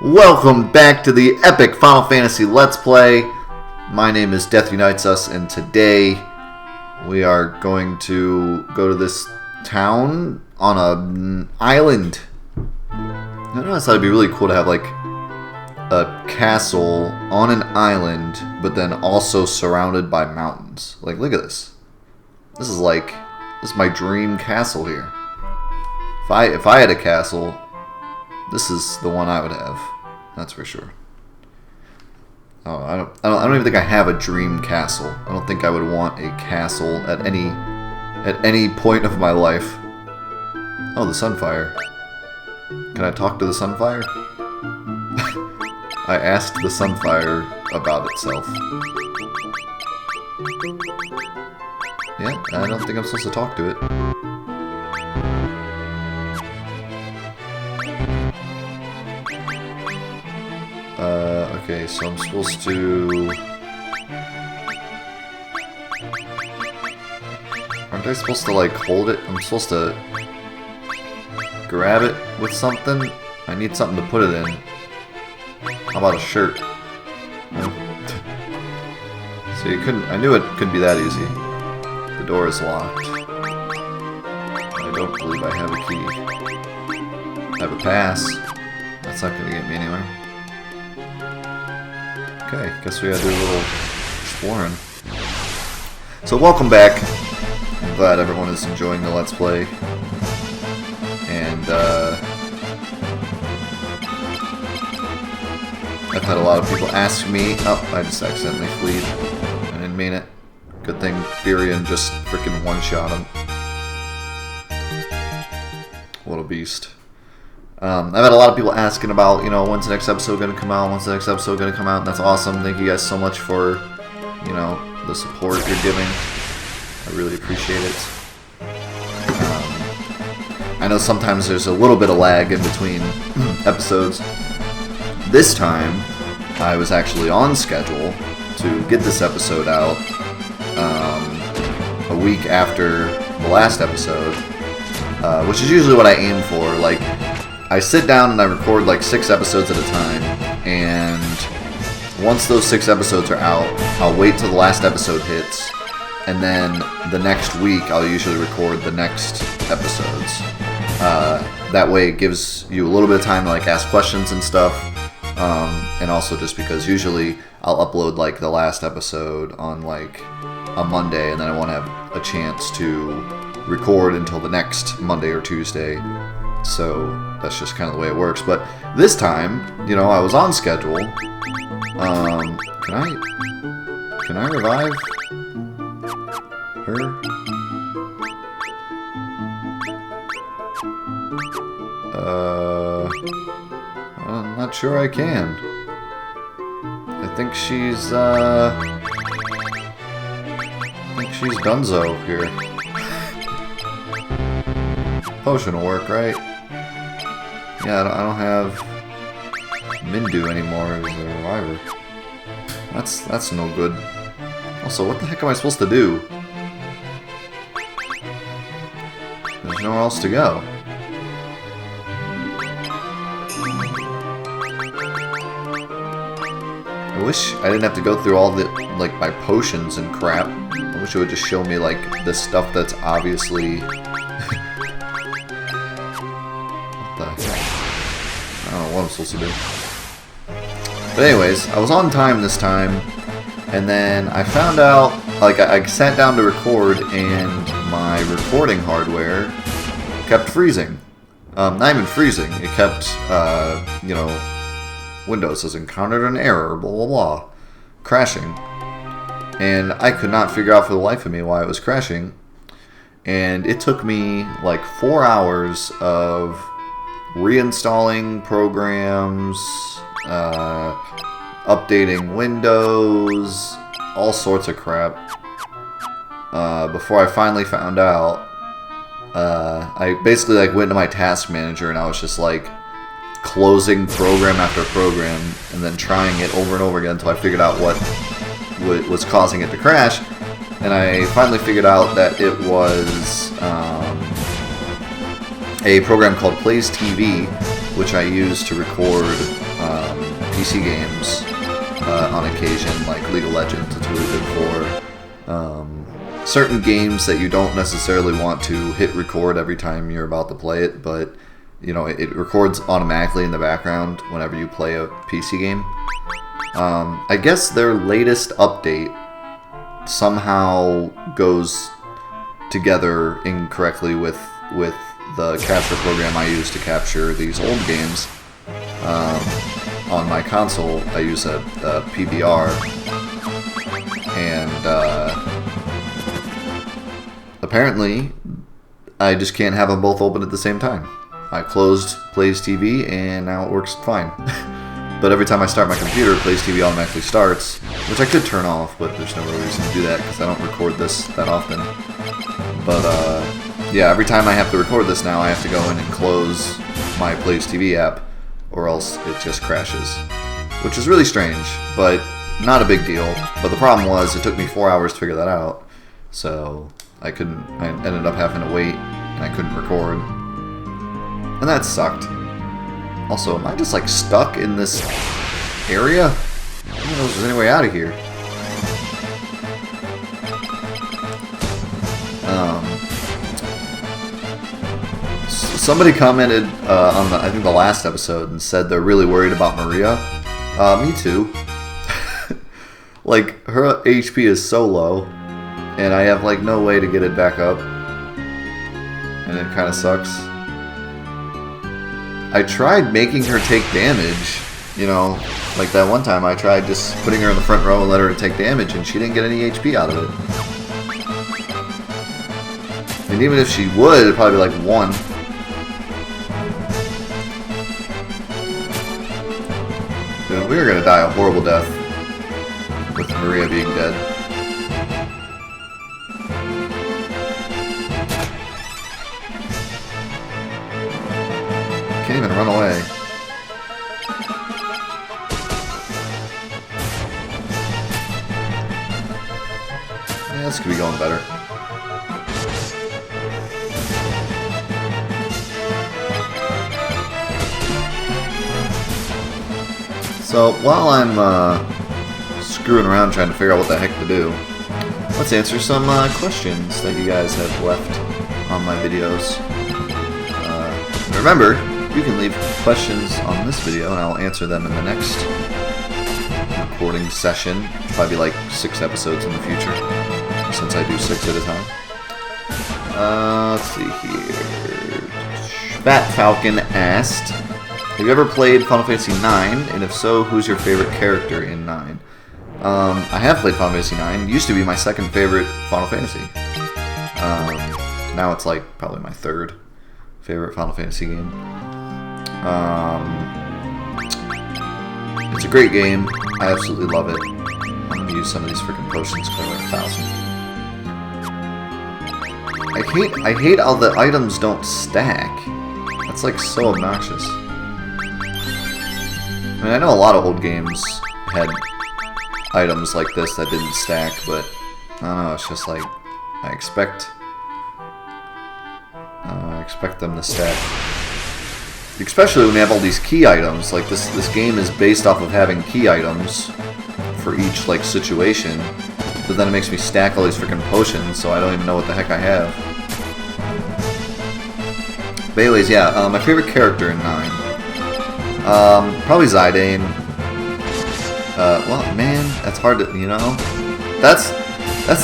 Welcome back to the epic Final Fantasy Let's Play. My name is Death Unites Us, and today we are going to go to this town on an island. I don't know, I thought it'd be really cool to have like a castle on an island, but then also surrounded by mountains. Like, look at this. This is my dream castle here. If I had a castle, this is the one I would have. That's for sure. Oh, I don't even think I have a dream castle. I don't think I would want a castle at any point of my life. Oh, the Sunfire. Can I talk to the Sunfire? I asked the Sunfire about itself. Yeah, I don't think I'm supposed to talk to it. Okay, so I'm supposed to... Aren't I supposed to, like, hold it? I'm supposed to grab it with something? I need something to put it in. How about a shirt? No? So you couldn't... I knew it couldn't be that easy. The door is locked. I don't believe I have a key. I have a pass. That's not gonna get me anywhere. Okay, guess we gotta do a little exploring. So welcome back. I'm glad everyone is enjoying the Let's Play. And I've had a lot of people ask me... Oh, I just accidentally fleed. I didn't mean it. Good thing Furion just freaking one-shot him. What a beast. I've had a lot of people asking about, you know, when's the next episode going to come out, and that's awesome. Thank you guys so much for, you know, the support you're giving. I really appreciate it. I know sometimes there's a little bit of lag in between episodes. This time, I was actually on schedule to get this episode out a week after the last episode, which is usually what I aim for. Like, I sit down and I record like 6 episodes at a time, and once those 6 episodes are out, I'll wait till the last episode hits, and then the next week I'll usually record the next episodes. That way it gives you a little bit of time to like ask questions and stuff, and also just because usually I'll upload like the last episode on like a Monday, and then I won't have a chance to record until the next Monday or Tuesday. So that's just kind of the way it works. But this time, you know, I was on schedule. Can I revive her? I'm not sure I can. I think she's donezo here. Potion will work, right? Yeah, I don't have Mindu anymore as a reviver. That's no good. Also, what the heck am I supposed to do? There's nowhere else to go. I wish I didn't have to go through all the, like, my potions and crap. I wish it would just show me, like, the stuff that's obviously... I don't know what I'm supposed to do. But anyways, I was on time this time, and then I found out, like, I sat down to record, and my recording hardware kept freezing. Not even freezing, it kept, you know, Windows has encountered an error, blah blah blah, crashing. And I could not figure out for the life of me why it was crashing. And it took me like 4 hours of reinstalling programs, updating Windows, all sorts of crap, before I finally found out. I basically like went to my task manager and I was just like closing program after program and then trying it over and over again until I figured out what was causing it to crash. And I finally figured out that it was a program called Plays TV, which I use to record PC games on occasion, like League of Legends. It's really good for certain games that you don't necessarily want to hit record every time you're about to play it, but you know, it records automatically in the background whenever you play a PC game. I guess their latest update somehow goes together incorrectly with the capture program I use to capture these old games. On my console, I use a PVR, and apparently I just can't have them both open at the same time. I closed Plays TV, and now it works fine. But every time I start my computer, Plays TV automatically starts, which I could turn off, but there's no real reason to do that because I don't record this that often. But yeah, every time I have to record this now, I have to go in and close my Plays TV app, or else it just crashes. Which is really strange, but not a big deal. But the problem was, it took me 4 hours to figure that out, so I ended up having to wait, and I couldn't record. And that sucked. Also, am I just like stuck in this area? I don't know if there's any way out of here. Somebody commented on I think the last episode and said they're really worried about Maria. Me too. Like, her HP is so low, and I have like no way to get it back up, and it kind of sucks. I tried making her take damage, you know, like that one time I tried just putting her in the front row and let her take damage, and she didn't get any HP out of it. And even if she would, it'd probably be like 1. Dude, we were gonna die a horrible death with Maria being dead. Can't even run away. Yeah, this could be going better. So, while I'm screwing around trying to figure out what the heck to do, let's answer some questions that you guys have left on my videos. Remember, you can leave questions on this video, and I'll answer them in the next recording session. Probably like 6 episodes in the future, since I do 6 at a time. Let's see here. Fat Falcon asked, have you ever played Final Fantasy IX? And if so, who's your favorite character in 9? I have played Final Fantasy IX. It used to be my second favorite Final Fantasy. Now it's like probably my third favorite Final Fantasy game. It's a great game. I absolutely love it. I'm gonna use some of these freaking potions for like 1,000. I hate how the items don't stack. That's like so obnoxious. I mean, I know a lot of old games had items like this that didn't stack, but I don't know, it's just like I expect them to stack. Especially when you have all these key items. Like this game is based off of having key items for each like situation, but then it makes me stack all these freaking potions, so I don't even know what the heck I have. But anyways, yeah, my favorite character in 9. Probably Zidane. Well, man, that's hard to, you know. That's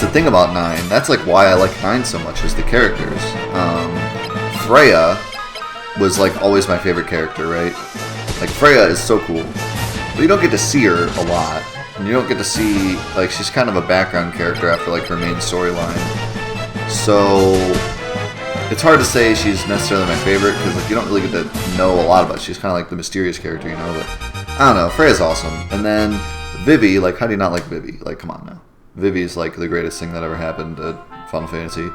the thing about 9. That's like why I like 9 so much, is the characters. Freya was like always my favorite character, right? Like Freya is so cool, but you don't get to see her a lot, and you don't get to see, like, she's kind of a background character after like her main storyline. So it's hard to say she's necessarily my favorite, because like you don't really get to know a lot about her. She's kind of like the mysterious character, you know. But I don't know, Freya's awesome. And then Vivi, like, how do you not like Vivi? Like, come on now. Vivi's like the greatest thing that ever happened to Final Fantasy.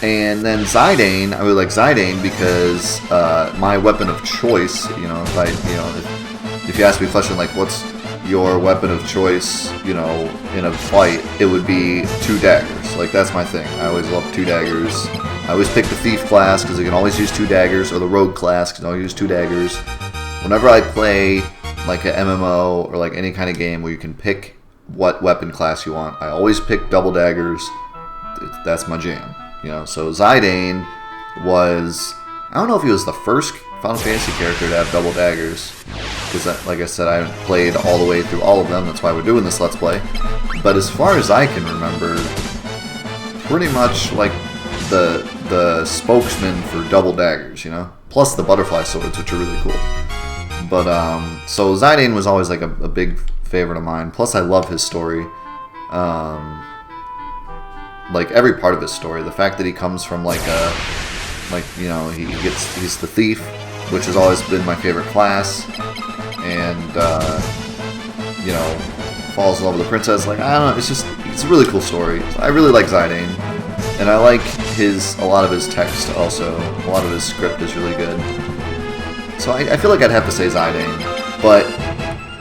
And then Zidane, I really like Zidane because my weapon of choice, you know, if you ask me a question like, what's your weapon of choice, you know, in a fight, it would be 2 daggers. Like, that's my thing. I always love 2 daggers. I always pick the thief class because I can always use 2 daggers, or the rogue class because I can always use 2 daggers. Whenever I play like an MMO or like any kind of game where you can pick what weapon class you want, I always pick double daggers. That's my jam, you know. So Zidane was, I don't know if he was the first Final Fantasy character to have double daggers, because like I said, I haven't played all the way through all of them. That's why we're doing this Let's Play. But as far as I can remember, pretty much like the spokesman for double daggers, you know, plus the butterfly swords, which are really cool. But so Zidane was always like a big favorite of mine. Plus I love his story, like every part of his story. The fact that he comes from like you know, he's the thief, which has always been my favorite class, and you know, falls in love with the princess. Like, I don't know, it's a really cool story. I really like Zidane, and I like a lot of his text also. A lot of his script is really good. So I feel like I'd have to say Zidane, but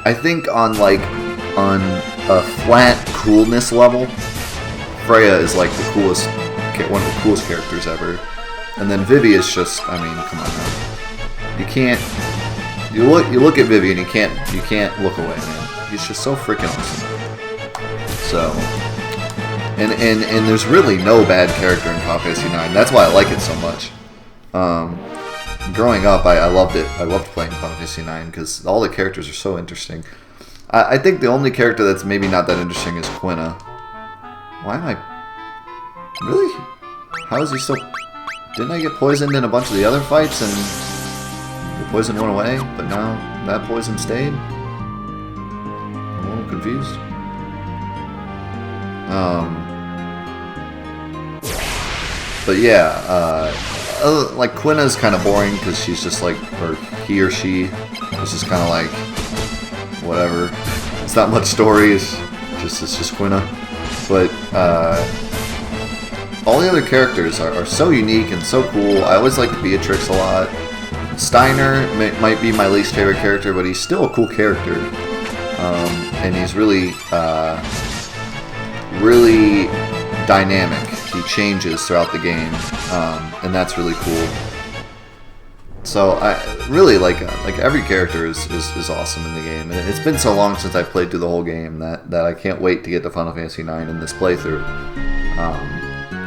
I think on a flat coolness level, Freya is like one of the coolest characters ever. And then Vivi is just, I mean, come on now. You can't, you look at Vivi and you can't look away, man. He's just so freaking awesome. So, and there's really no bad character in Final Fantasy IX. That's why I like it so much. Growing up, I loved it. I loved playing Final Fantasy IX because all the characters are so interesting. I think the only character that's maybe not that interesting is Quina. Why am I... Really? How is he still... Didn't I get poisoned in a bunch of the other fights and the poison went away, but now that poison stayed? I'm a little confused. But yeah, like Quina's kind of boring because she's just like, or he or she is just kind of like, whatever. It's not much story. It's just Quina. But all the other characters are so unique and so cool. I always liked Beatrix a lot. Steiner might be my least favorite character, but he's still a cool character. And he's really, really dynamic. He changes throughout the game, and that's really cool. So I really like every character is awesome in the game, and it's been so long since I played through the whole game that I can't wait to get to Final Fantasy IX in this playthrough.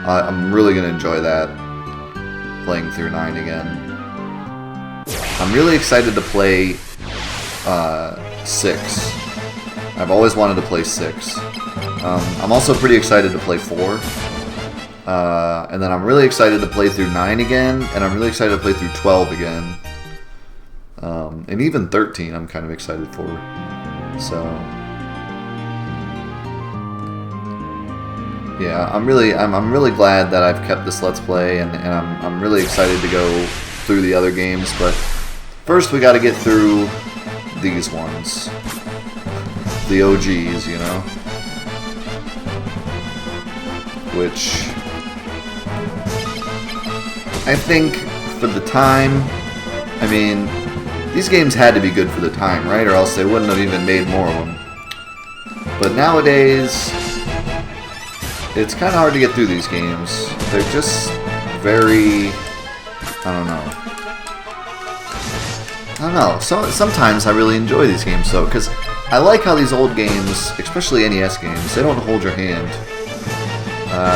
I'm really gonna enjoy that, playing through 9 again. I'm really excited to play 6. I've always wanted to play 6. I'm also pretty excited to play 4. And then I'm really excited to play through 9 again, and I'm really excited to play through 12 again. And even 13 I'm kind of excited for. So yeah, I'm really glad that I've kept this Let's Play, and I'm really excited to go through the other games, but first we gotta get through these ones. The OGs, you know? Which I think for the time, I mean, these games had to be good for the time, right? Or else they wouldn't have even made more of them. But nowadays, it's kind of hard to get through these games. They're just very, I don't know. So sometimes I really enjoy these games though, because I like how these old games, especially NES games, they don't hold your hand.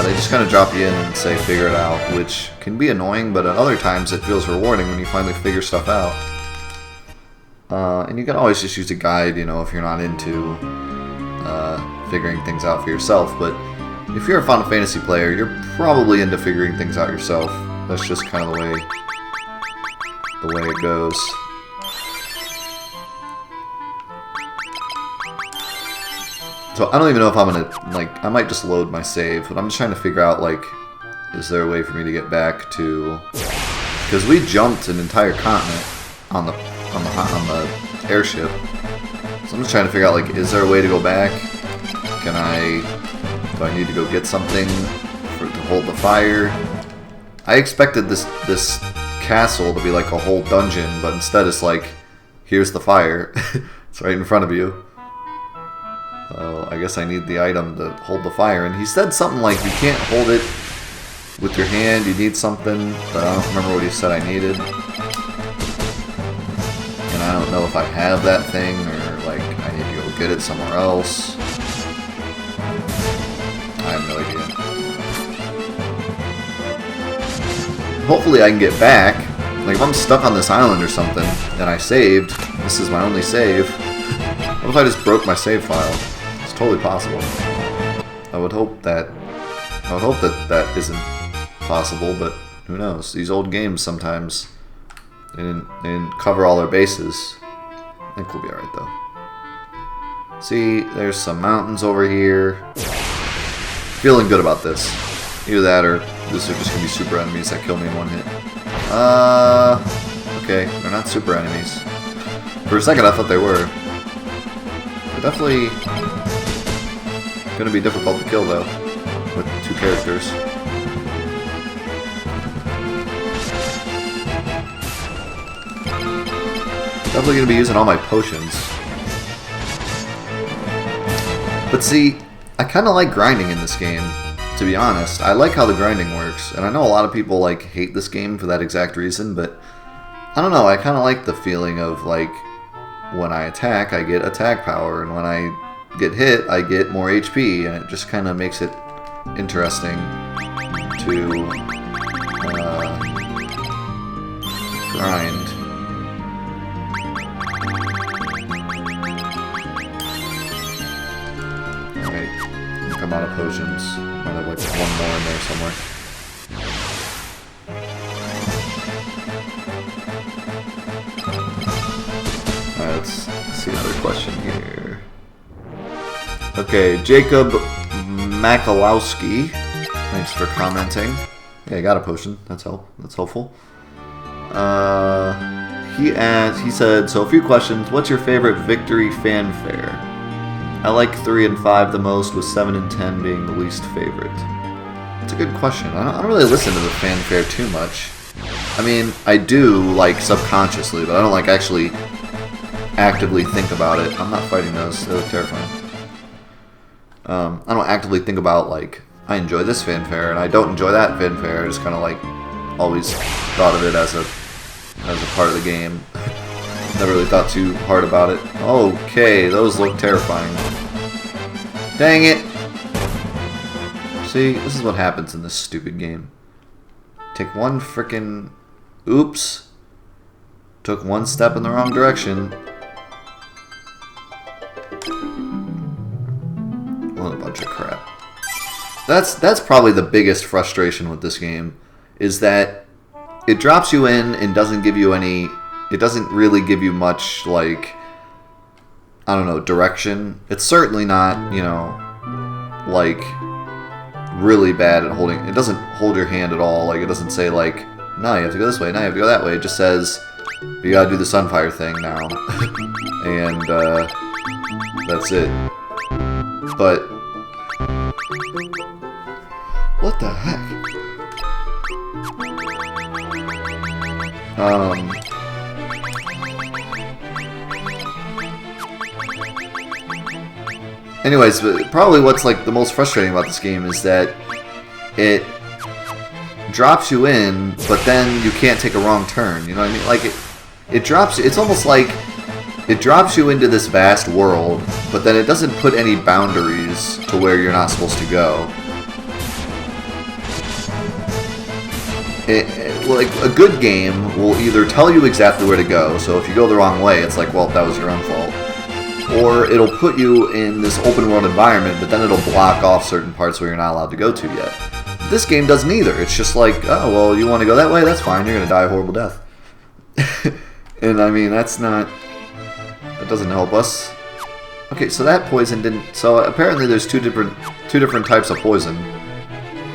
They just kind of drop you in and say figure it out, which can be annoying, but at other times it feels rewarding when you finally figure stuff out. And you can always just use a guide, you know, if you're not into figuring things out for yourself. But if you're a Final Fantasy player, you're probably into figuring things out yourself. That's just kind of the way it goes. So I don't even know if I'm gonna, I might just load my save, but I'm just trying to figure out, is there a way for me to get back to, because we jumped an entire continent on the airship. So I'm just trying to figure out, is there a way to go back? Do I need to go get something to hold the fire? I expected this castle to be like a whole dungeon, but instead it's here's the fire. It's right in front of you. I guess I need the item to hold the fire. And he said something like you can't hold it with your hand you need something, but I don't remember what he said I needed. And I don't know if I have that thing or like I need to go get it somewhere else. I have no idea. Hopefully I can get back. Like if I'm stuck on this island or something and I saved, this is my only save. What if I just broke my save file? It's totally possible. I would hope that that isn't possible, but who knows? These old games sometimes they didn't cover all their bases. I think we'll be alright though. See, there's some mountains over here. Feeling good about this. Either that or this are just gonna be super enemies that kill me in one hit. Okay, they're not super enemies. For a second I thought they were. They're definitely gonna be difficult to kill though, with two characters. Definitely gonna be using all my potions. But see, I kinda like grinding in this game, to be honest. I like how the grinding works, and I know a lot of people like hate this game for that exact reason, but I don't know, I kinda like the feeling of like when I attack, I get attack power, and when I get hit, I get more HP, and it just kind of makes it interesting to grind. Alright, I think I'm out of potions. Might have like one more in there somewhere. Alright, let's see another question here. Okay, Jacob Makalowski, thanks for commenting. Yeah, I got a potion. That's helpful. He said, so a few questions. What's your favorite victory fanfare? I like 3 and 5 the most, with 7 and 10 being the least favorite. That's a good question. I don't really listen to the fanfare too much. I mean, I do, like, subconsciously, but I don't, like, actually actively think about it. I'm not fighting those. They look terrifying. I don't actively think about, like, I enjoy this fanfare, and I don't enjoy that fanfare. I just kind of, like, always thought of it as a part of the game. Never really thought too hard about it. Okay, those look terrifying. Dang it! See, this is what happens in this stupid game. Take one frickin'... Oops. Took one step in the wrong direction. What a bunch of crap. That's probably the biggest frustration with this game, is that it drops you in and doesn't give you any... It doesn't really give you much, like, I don't know, direction. It's certainly not, you know, like, really bad at holding... It doesn't hold your hand at all. Like, it doesn't say, like, no, you have to go this way, no, you have to go that way. It just says, you gotta do the Sunfire thing now. And, that's it. But... What the heck? Anyways, probably what's like the most frustrating about this game is that it drops you in, but then you can't take a wrong turn. You know what I mean? Like it drops. It's almost like it drops you into this vast world, but then it doesn't put any boundaries to where you're not supposed to go. Like a good game will either tell you exactly where to go. So if you go the wrong way, it's like, well, that was your own fault. Or it'll put you in this open world environment, but then it'll block off certain parts where you're not allowed to go to yet. This game doesn't either. It's just like, oh, well, you want to go that way? That's fine. You're going to die a horrible death. And I mean, that's not... That doesn't help us. Okay, so that poison didn't... So apparently there's two different types of poison.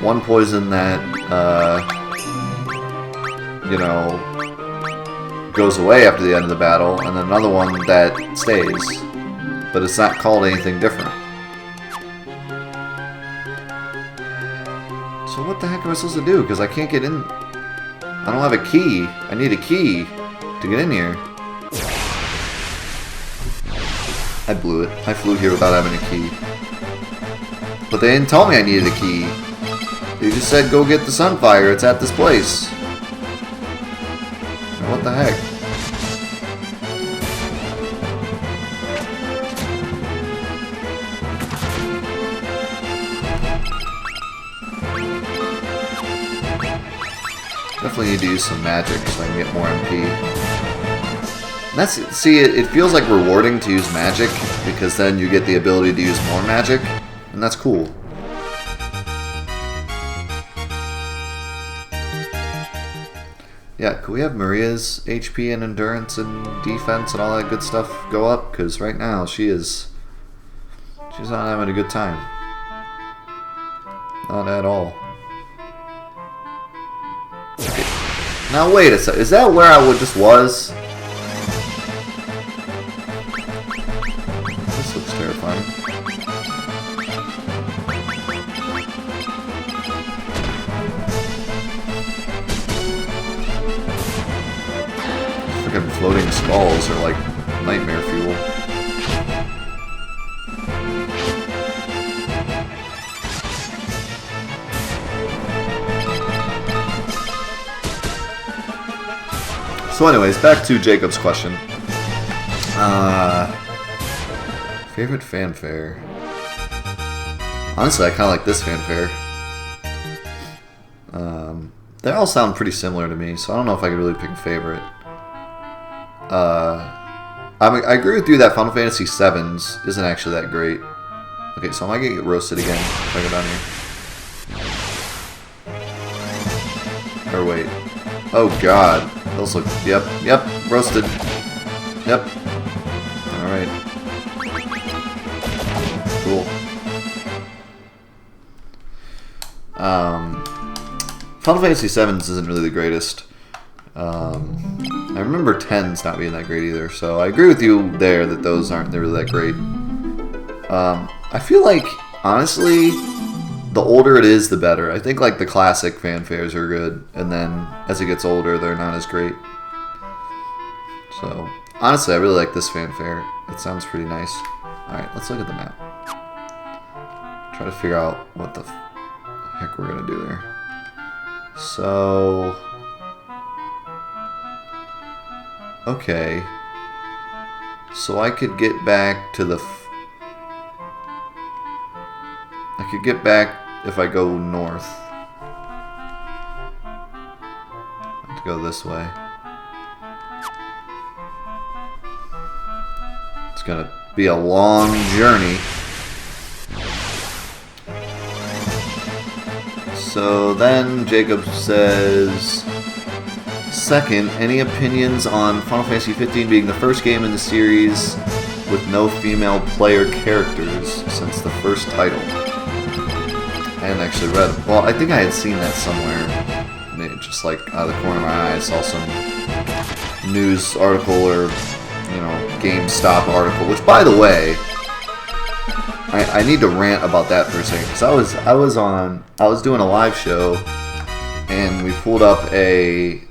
One poison that, you know, goes away after the end of the battle, and then another one that stays. But it's not called anything different. So what the heck am I supposed to do? Because I can't get in... I don't have a key. I need a key to get in here. I blew it. I flew here without having a key. But they didn't tell me I needed a key. They just said go get the Sunfire. It's at this place. What the heck? Definitely need to use some magic so I can get more MP. And that's, see, it feels like rewarding to use magic because then you get the ability to use more magic, and that's cool. Yeah, could we have Maria's HP and endurance and defense and all that good stuff go up? Because right now she's not having a good time. Not at all. Okay. Now wait a sec. Is that where I just was? This looks terrifying. Freaking floating skulls are like nightmare fuel. So anyways, back to Jacob's question. Favorite fanfare? Honestly, I kind of like this fanfare. They all sound pretty similar to me, so I don't know if I could really pick a favorite. I agree with you that Final Fantasy VII's isn't actually that great. Okay, so I might get roasted again if I go down here. Or wait. Oh god. Those look... Yep. Roasted. Yep. Alright. Cool. Final Fantasy VII isn't really the greatest. I remember 10's not being that great either, so I agree with you there that those aren't really that great. I feel like, honestly, the older it is, the better. I think like the classic fanfares are good, and then as it gets older, they're not as great. So, honestly, I really like this fanfare. It sounds pretty nice. Alright, let's look at the map. Try to figure out what the heck we're going to do there. So... Okay. So I could get back to the... I could get back if I go north. I have to go this way. It's gonna be a long journey. So then Jacob says... Second, any opinions on Final Fantasy 15 being the first game in the series with no female player characters since the first title? I hadn't actually read it. Well, I think I had seen that somewhere. Just like out of the corner of my eye, I saw some news article or, you know, GameStop article. Which, by the way, I need to rant about that for a second because I was doing a live show. And we pulled up a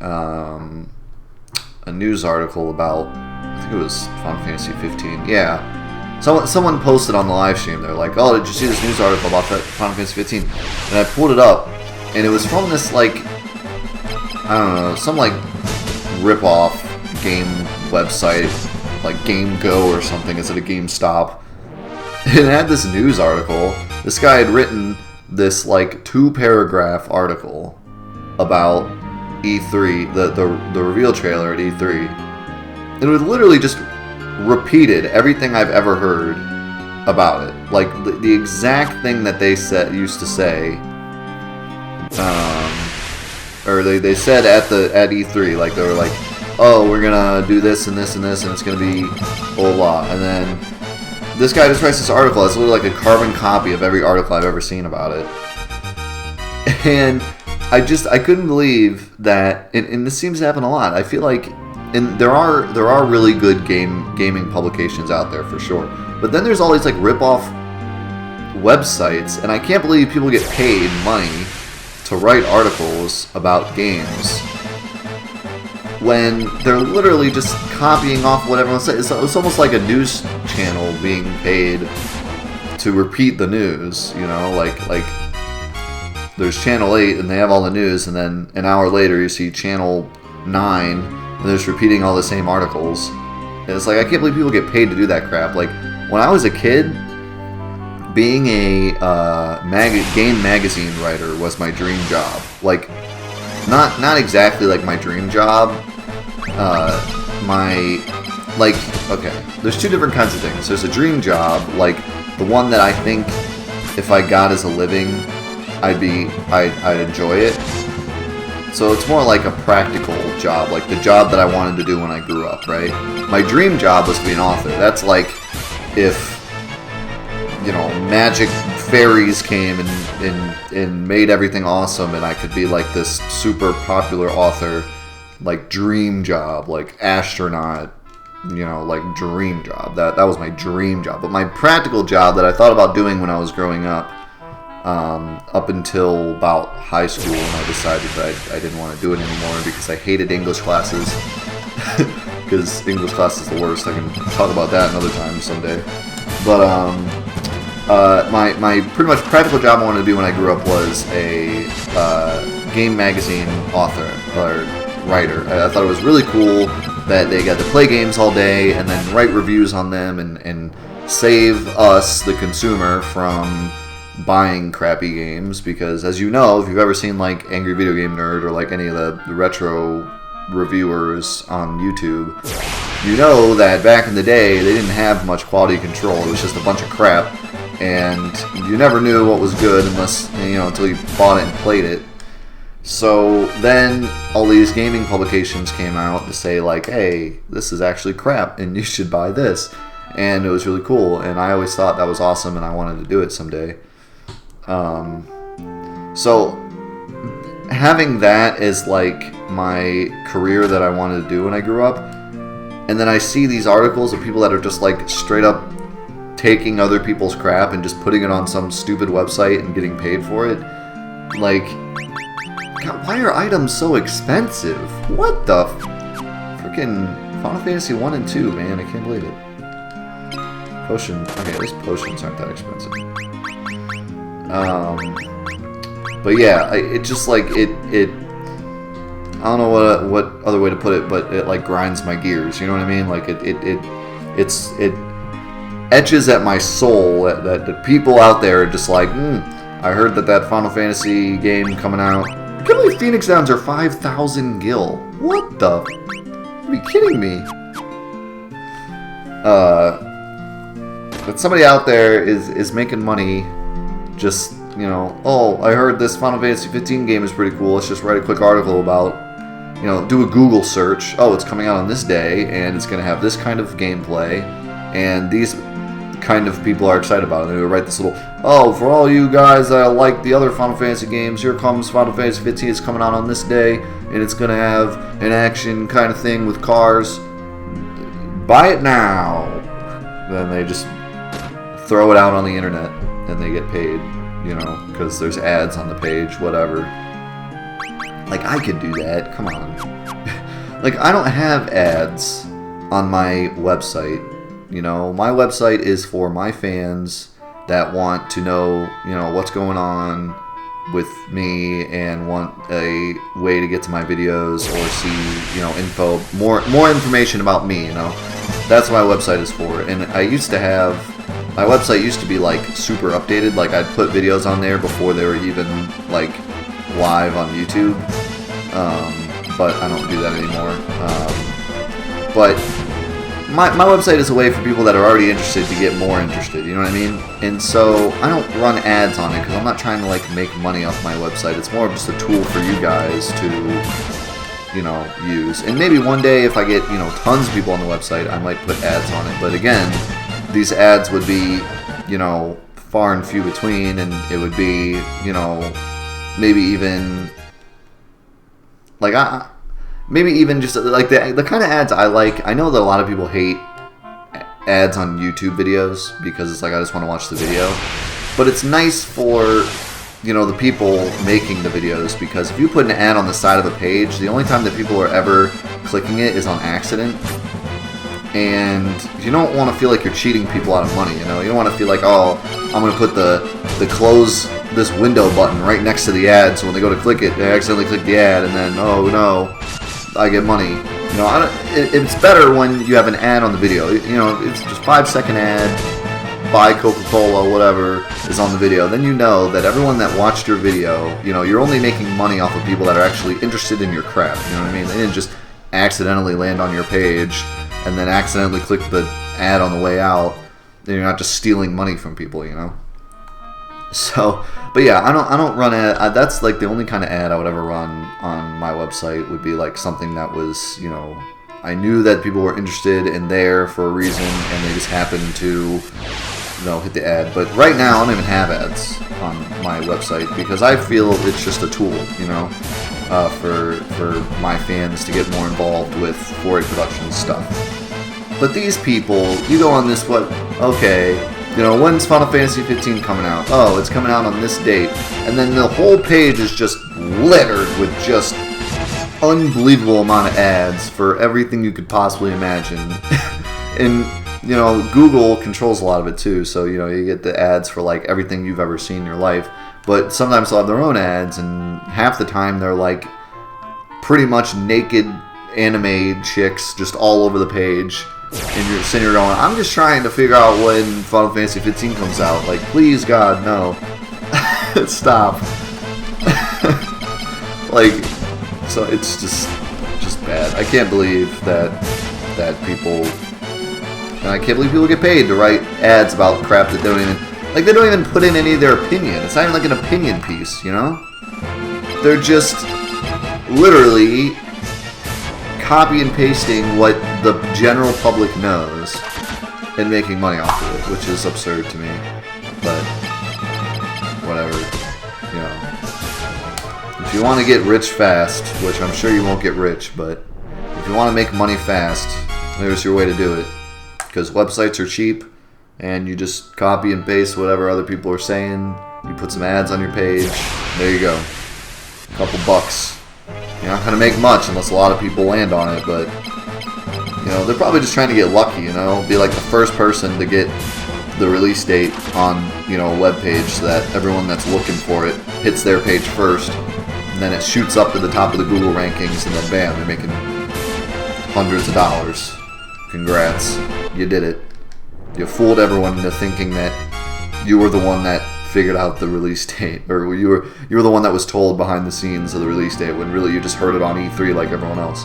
news article about, I think it was Final Fantasy 15. Yeah, someone posted on the live stream. They're like, "Oh, did you see this news article about Final Fantasy 15?" And I pulled it up, and it was from this like, I don't know, some like rip-off game website, like Game Go or something instead of GameStop. And it had this news article. This guy had written this like 2-paragraph article about E3, the reveal trailer at E3. It was literally just repeated everything I've ever heard about it. Like the exact thing that they used to say, or they said at E3. Like they were like, "Oh, we're gonna do this and this and this, and it's gonna be blah blah." And then this guy just writes this article. It's literally like a carbon copy of every article I've ever seen about it, and I couldn't believe that, and this seems to happen a lot. I feel like, and there are really good gaming publications out there for sure, but then there's all these like rip-off websites, and I can't believe people get paid money to write articles about games when they're literally just copying off what everyone says. It's almost like a news channel being paid to repeat the news, you know, like. there's Channel 8 and they have all the news, and then an hour later you see Channel 9 and they're just repeating all the same articles. And it's like, I can't believe people get paid to do that crap. Like, when I was a kid, being a game magazine writer was my dream job. Like, not exactly like my dream job. Okay, there's two different kinds of things. There's a dream job, like the one that I think if I got as a living, I'd enjoy it. So it's more like a practical job, like the job that I wanted to do when I grew up, right? My dream job was to be an author. That's like if, magic fairies came and made everything awesome and I could be like this super popular author, like dream job, like astronaut, like dream job. That was my dream job. But my practical job that I thought about doing when I was growing up, up until about high school, when I decided that I didn't want to do it anymore because I hated English classes. Because English class is the worst. I can talk about that another time someday. But my pretty much practical job I wanted to do when I grew up was a game magazine author or writer. I thought it was really cool that they got to play games all day and then write reviews on them and save us, the consumer, from buying crappy games. Because as you know, if you've ever seen like Angry Video Game Nerd or like any of the retro reviewers on YouTube, you know that back in the day they didn't have much quality control. It was just a bunch of crap, and you never knew what was good unless until you bought it and played it. So then all these gaming publications came out to say like, hey, this is actually crap and you should buy this, and it was really cool, and I always thought that was awesome and I wanted to do it someday. So having that as like my career that I wanted to do when I grew up, and then I see these articles of people that are just like straight up taking other people's crap and just putting it on some stupid website and getting paid for it. Like, God, why are items so expensive? What the freaking Final Fantasy 1 and 2, man, I can't believe it. Potion, okay, at least potions aren't that expensive. But yeah, it just like it I don't know what other way to put it, but it like grinds my gears. You know what I mean? Like it etches at my soul that the people out there are just like, I heard that Final Fantasy game coming out. I can't believe Phoenix Downs are 5,000 gil. What the? Are you kidding me? But somebody out there is making money. Just oh, I heard this Final Fantasy 15 game is pretty cool. Let's just write a quick article about. Do a Google search. Oh, it's coming out on this day, and it's going to have this kind of gameplay, and these kind of people are excited about it. They would write this little, oh, for all you guys that like the other Final Fantasy games, here comes Final Fantasy 15. It's coming out on this day, and it's going to have an action kind of thing with cars. Buy it now. Then they just throw it out on the internet, and they get paid, because there's ads on the page, whatever. Like, I could do that. Come on. Like, I don't have ads on my website. My website is for my fans that want to know, what's going on with me and want a way to get to my videos or see, info, more information about me, That's what my website is for. And my website used to be, like, super updated. Like, I'd put videos on there before they were even, like, live on YouTube, but I don't do that anymore. But my website is a way for people that are already interested to get more interested, you know what I mean? And so I don't run ads on it because I'm not trying to like make money off my website. It's more of just a tool for you guys to use. And maybe one day if I get tons of people on the website, I might put ads on it. But again, these ads would be far and few between, and it would be maybe even like maybe even just like the kind of ads I like. I know that a lot of people hate ads on YouTube videos because it's like I just want to watch the video, but it's nice for the people making the videos, because if you put an ad on the side of a page, the only time that people are ever clicking it is on accident, and you don't want to feel like you're cheating people out of money. You don't want to feel like, oh, I'm going to put the clothes this window button right next to the ad, so when they go to click it, they accidentally click the ad, and then, oh no, I get money. You know, it's better when you have an ad on the video. You know, it's just 5-second ad, buy Coca-Cola, whatever, is on the video. Then you know that everyone that watched your video, you know, you're only making money off of people that are actually interested in your crap. You know what I mean? They didn't just accidentally land on your page and then accidentally click the ad on the way out. Then you're not just stealing money from people, you know? So, but yeah, I don't run ad. That's like the only kind of ad I would ever run on my website would be like something that was, you know, I knew that people were interested in there for a reason, and they just happened to, you know, hit the ad. But right now, I don't even have ads on my website because I feel it's just a tool, you know, for my fans to get more involved with 4A production stuff. But these people, you go on this, what? Okay. You know, when's Final Fantasy 15 coming out? Oh, it's coming out on this date. And then the whole page is just littered with just unbelievable amount of ads for everything you could possibly imagine. And, you know, Google controls a lot of it too. So, you know, you get the ads for like everything you've ever seen in your life. But sometimes they'll have their own ads, and half the time they're like pretty much naked anime chicks just all over the page. And you're sitting here going, I'm just trying to figure out when Final Fantasy 15 comes out. Like, please, God, no. Stop. Like, so it's just bad. I can't believe that people, and I can't believe people get paid to write ads about crap that they don't even put in any of their opinion. It's not even like an opinion piece, you know? They're just literally copy and pasting what the general public knows and making money off of it, which is absurd to me. But whatever, you know. If you want to get rich fast, which I'm sure you won't get rich, but if you want to make money fast, there's your way to do it. Because websites are cheap, and you just copy and paste whatever other people are saying. You put some ads on your page. There you go. A couple bucks. You're not going to make much unless a lot of people land on it, but, you know, they're probably just trying to get lucky, you know? Be like the first person to get the release date on, you know, a web page so that everyone that's looking for it hits their page first, and then it shoots up to the top of the Google rankings, and then bam, they're making hundreds of dollars. Congrats. You did it. You fooled everyone into thinking that you were the one that figured out the release date, or you were the one that was told behind the scenes of the release date when really you just heard it on E3 like everyone else.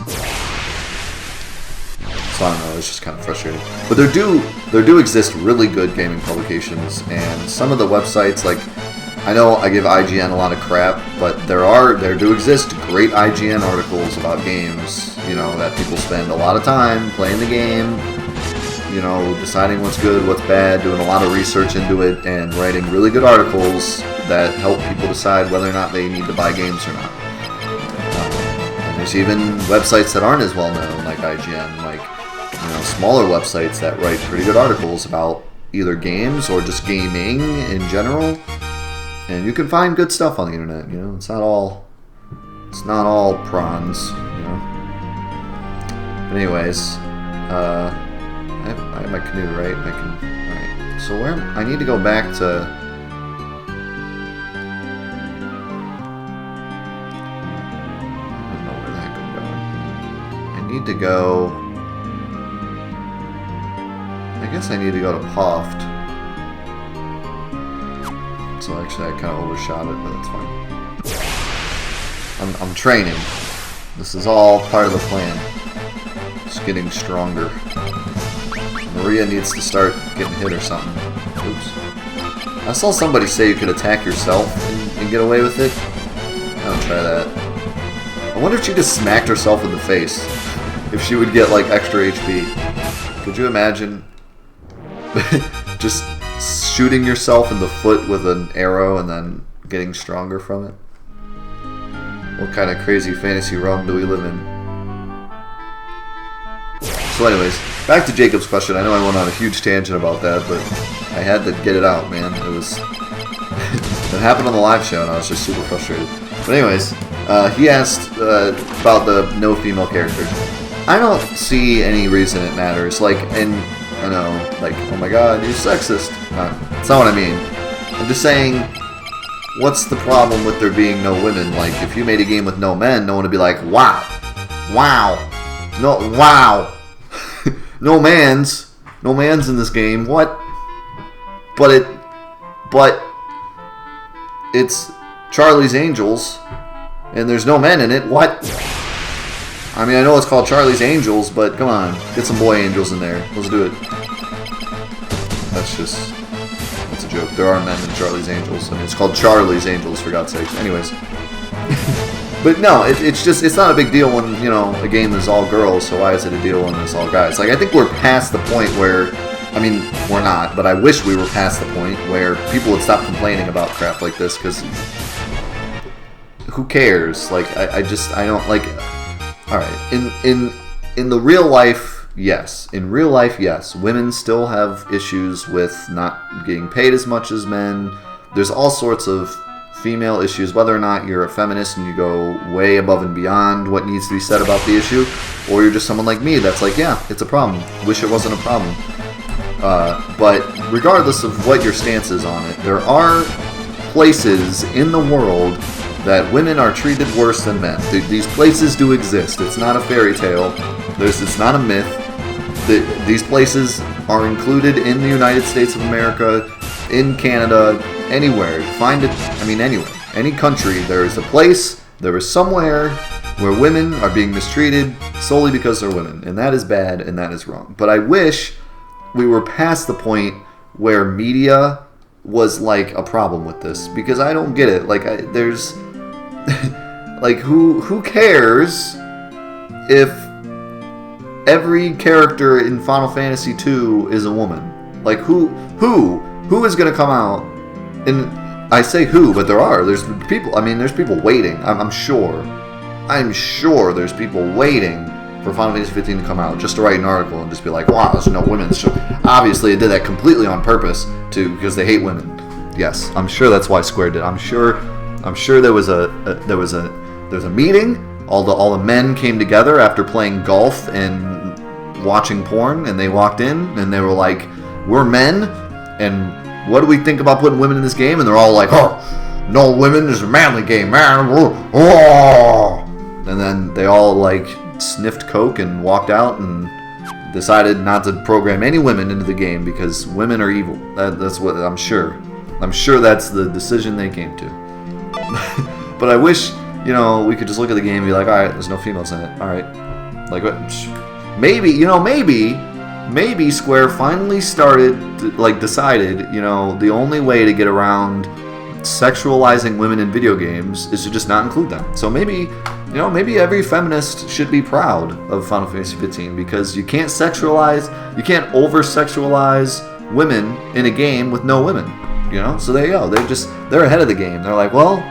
So I don't know, it's just kind of frustrating. But there do exist really good gaming publications, and some of the websites, like, I know I give IGN a lot of crap, but there do exist great IGN articles about games, you know, that people spend a lot of time playing the game, you know, deciding what's good, what's bad, doing a lot of research into it, and writing really good articles that help people decide whether or not they need to buy games or not. And there's even websites that aren't as well known, like IGN, like, you know, smaller websites that write pretty good articles about either games or just gaming in general. And you can find good stuff on the internet, you know. It's not all prawns, you know. But anyways, I have my canoe, right? Alright. So I need to go back to... I don't know where the heck I'm going. I need to go... I guess I need to go to Poft. So actually I kind of overshot it, but that's fine. I'm training. This is all part of the plan. Just getting stronger. Maria needs to start getting hit or something. Oops. I saw somebody say you could attack yourself and get away with it. I'll try that. I wonder if she just smacked herself in the face. If she would get like extra HP. Could you imagine just shooting yourself in the foot with an arrow and then getting stronger from it? What kind of crazy fantasy realm do we live in? So anyways, back to Jacob's question. I know I went on a huge tangent about that, but I had to get it out, man. It was... it happened on the live show, and I was just super frustrated. But anyways, he asked about the no female characters. I don't see any reason it matters. Like, and I know, like, oh my god, you're sexist. That's not what I mean. I'm just saying, what's the problem with there being no women? Like, if you made a game with no men, no one would be like, wow, no, wow, no man's in this game. What? But it's Charlie's Angels, and there's no men in it. What? I mean, I know it's called Charlie's Angels, but come on, get some boy angels in there. Let's do it. That's a joke. There are men in Charlie's Angels. I mean, it's called Charlie's Angels, for God's sakes. Anyways. But no, it's not a big deal when, you know, a game is all girls, so why is it a deal when it's all guys? Like, I think we're past the point where, I mean, we're not, but I wish we were past the point where people would stop complaining about crap like this, because who cares? Like, I don't, like, alright, in the real life, yes. In real life, yes. Women still have issues with not getting paid as much as men. There's all sorts of female issues, whether or not you're a feminist and you go way above and beyond what needs to be said about the issue, or you're just someone like me that's like, yeah, it's a problem. Wish it wasn't a problem. But regardless of what your stance is on it, there are places in the world that women are treated worse than men. These places do exist. It's not a fairy tale. It's not a myth. These places are included in the United States of America, in Canada, anywhere. Find it, I mean, anywhere. Any country, there is a place, there is somewhere where women are being mistreated solely because they're women. And that is bad, and that is wrong. But I wish we were past the point where media was like a problem with this, because I don't get it. Like, there's like, who cares if every character in Final Fantasy II is a woman? Like, who is going to come out? And I say who, but there's people. I mean, there's people waiting. I'm sure there's people waiting for Final Fantasy 15 to come out just to write an article and just be like, wow, there's no women. So obviously, it did that completely on purpose because they hate women. Yes, I'm sure that's why Square did. I'm sure there was a meeting. All the men came together after playing golf and watching porn, and they walked in and they were like, we're men, and what do we think about putting women in this game? And they're all like, oh, no women, this is a manly game, man. Oh. And then they all like sniffed coke and walked out and decided not to program any women into the game because women are evil. That's what I'm sure. I'm sure that's the decision they came to. But I wish, you know, we could just look at the game and be like, all right, there's no females in it. All right, like what? Maybe Square finally decided, you know, the only way to get around sexualizing women in video games is to just not include them. So maybe every feminist should be proud of Final Fantasy 15 because you can't over-sexualize women in a game with no women, you know? So there you go. They're ahead of the game. They're like, well,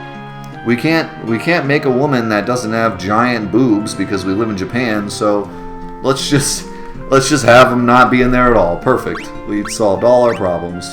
we can't make a woman that doesn't have giant boobs because we live in Japan, so let's just have them not be in there at all. Perfect. We've solved all our problems.